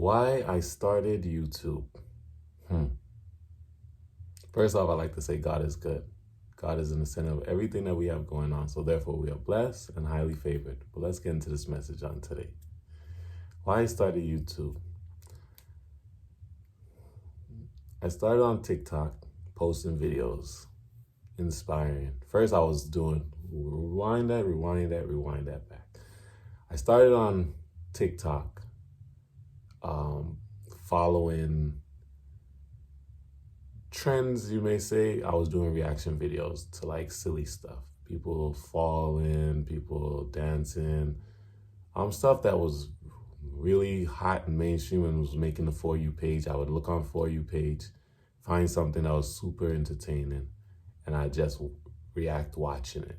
Why I started YouTube. Hmm. First off, I like to say God is good. God is in the center of everything that we have going on. So therefore, we are blessed and highly favored. But let's get into this message on today. Why I started YouTube. I started on TikTok, posting videos, inspiring. First, I was doing rewind that back. I started on TikTok, following trends, you may say. I was doing reaction videos to like silly stuff. People falling, people dancing, stuff that was really hot and mainstream and was making the For You page. I would look on For You page, find something that was super entertaining, and I just react watching it.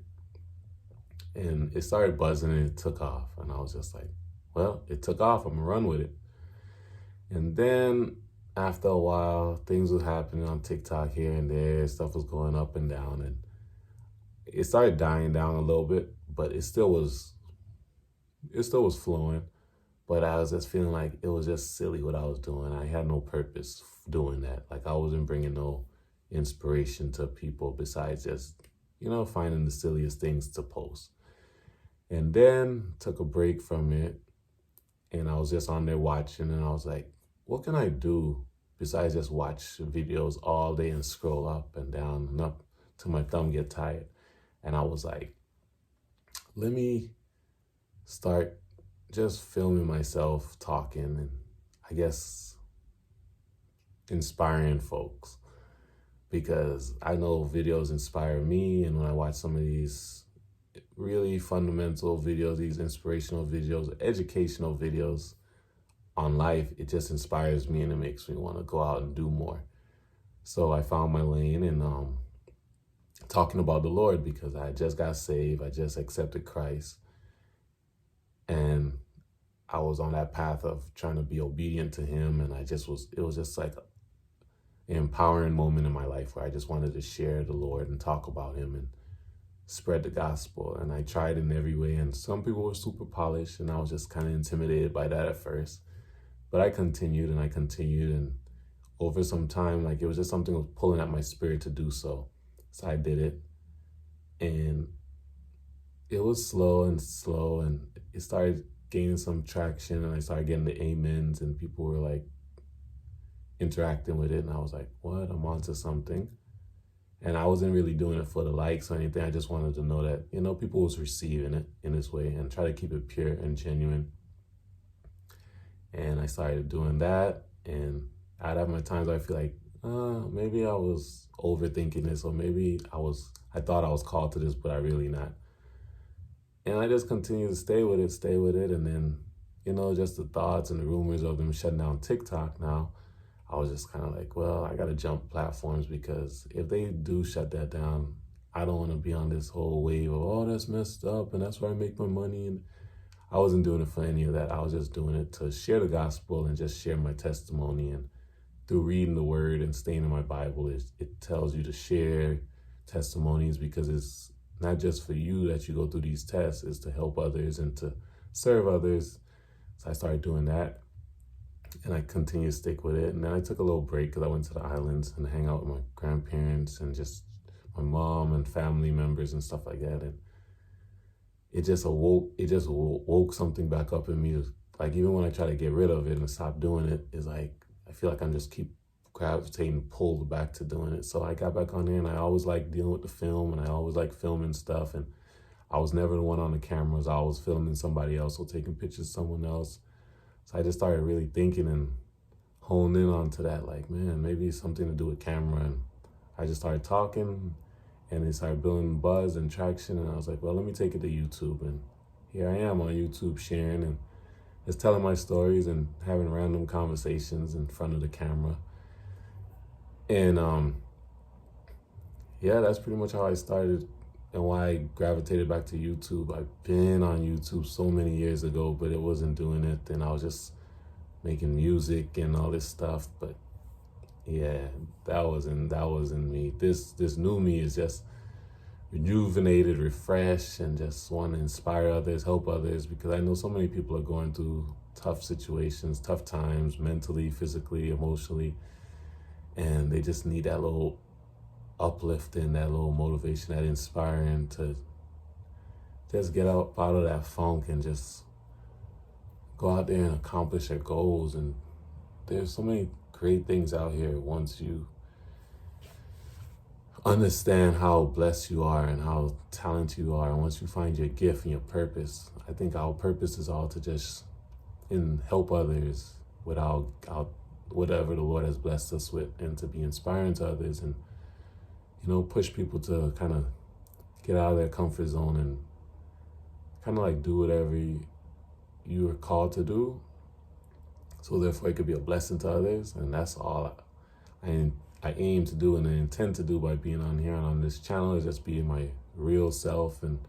And it started buzzing and it took off. And I was just like, well, it took off. I'm gonna run with it. And then after a while, things were happening on TikTok here and there. Stuff was going up and down, and it started dying down a little bit, but it still was flowing. But I was just feeling like it was just silly what I was doing. I had no purpose doing that. Like I wasn't bringing no inspiration to people besides just, finding the silliest things to post. And then took a break from it, and I was just on there watching, and I was like, what can I do besides just watch videos all day and scroll up and down and up till my thumb get tired? And I was like, let me start just filming myself talking and I guess inspiring folks, because I know videos inspire me. And when I watch some of these really fundamental videos, these inspirational videos, educational videos on life, it just inspires me and it makes me want to go out and do more. So I found my lane in talking about the Lord, because I just got saved. I just accepted Christ. And I was on that path of trying to be obedient to him. And it was just like an empowering moment in my life where I just wanted to share the Lord and talk about him and spread the gospel. And I tried in every way. And some people were super polished, and I was just kind of intimidated by that at first. But I continued and and over some time, like it was just something that was pulling at my spirit to do so. So I did it. And it was slow, and it started gaining some traction, and I started getting the amens, and people were like interacting with it. And I was like, what? I'm onto something. And I wasn't really doing it for the likes or anything. I just wanted to know that, people was receiving it in this way and try to keep it pure and genuine. And I started doing that. And I'd have my times where I feel like, maybe I was overthinking this, or maybe I thought I was called to this, but I really not. And I just continued to stay with it. And then, just the thoughts and the rumors of them shutting down TikTok now, I was just kind of like, well, I got to jump platforms, because if they do shut that down, I don't want to be on this whole wave of, oh, that's messed up and that's where I make my money. And I wasn't doing it for any of that. I was just doing it to share the gospel and just share my testimony. And through reading the word and staying in my Bible, it tells you to share testimonies, because it's not just for you that you go through these tests, it's to help others and to serve others. So I started doing that, and I continued to stick with it. And then I took a little break because I went to the islands and hang out with my grandparents and just my mom and family members and stuff like that. And it just woke something back up in me. Like even when I try to get rid of it and stop doing it, it's like I feel like I'm just keep gravitating, pulled back to doing it. So I got back on there, and I always like dealing with the film, and I always like filming stuff. And I was never the one on the cameras. I was filming somebody else or taking pictures of someone else. So I just started really thinking and honing in onto that, like, man, maybe it's something to do with camera. And I just started talking, and it started building buzz and traction. And I was like, well, let me take it to YouTube. And here I am on YouTube sharing and just telling my stories and having random conversations in front of the camera. And yeah, that's pretty much how I started and why I gravitated back to YouTube. I've been on YouTube so many years ago, but it wasn't doing it. And I was just making music and all this stuff. But yeah, that wasn't me. This new me is just rejuvenated, refreshed, and just want to inspire others, help others, because I know so many people are going through tough situations, tough times, mentally, physically, emotionally, and they just need that little uplifting, that little motivation, that inspiring to just get out of that funk and just go out there and accomplish their goals. And there's so many great things out here once you understand how blessed you are and how talented you are. And once you find your gift and your purpose, I think our purpose is all to just help others with our whatever the Lord has blessed us with, and to be inspiring to others, and push people to kind of get out of their comfort zone and kind of like do whatever you are called to do, so therefore it could be a blessing to others. And that's all I aim to do and I intend to do by being on here and on this channel, is just be my real self, and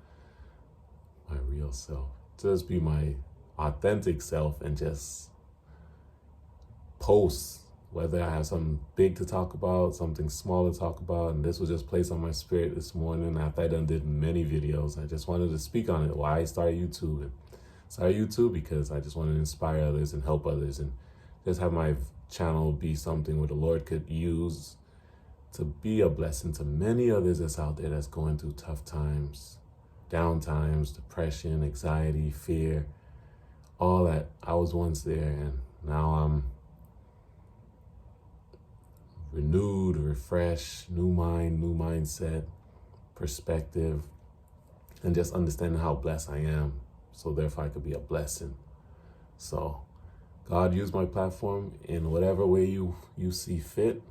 just be my authentic self, and just post, whether I have something big to talk about, something small to talk about. And this was just placed on my spirit this morning after I did many videos. I just wanted to speak on it, why I started YouTube. And started YouTube because I just wanted to inspire others and help others, and just have my channel be something where the Lord could use to be a blessing to many others that's out there that's going through tough times, down times, depression, anxiety, fear, all that. I was once there, and now I'm renewed, refreshed, new mind, new mindset, perspective, and just understanding how blessed I am, so therefore I could be a blessing. So God, use my platform in whatever way you see fit.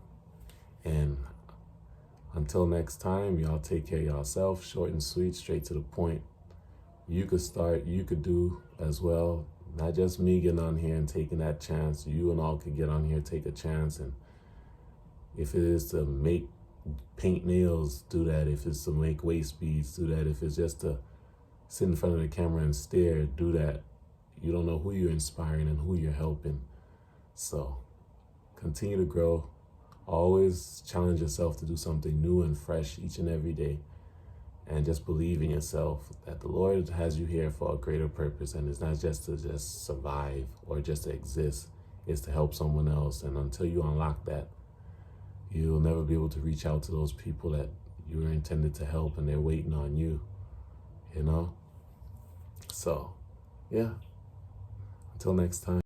And until next time, y'all take care of yourself. Short and sweet, straight to the point. You could start, you could do as well. Not just me getting on here and taking that chance. You and all could get on here, take a chance. And if it is to paint nails, do that. If it's to make waist beads, do that. If it's just to sit in front of the camera and stare, do that. You don't know who you're inspiring and who you're helping. So continue to grow. Always challenge yourself to do something new and fresh each and every day. And just believe in yourself that the Lord has you here for a greater purpose. And it's not just to just survive or just to exist. It's to help someone else. And until you unlock that, you'll never be able to reach out to those people that you were intended to help, and they're waiting on you, So, yeah. Until next time.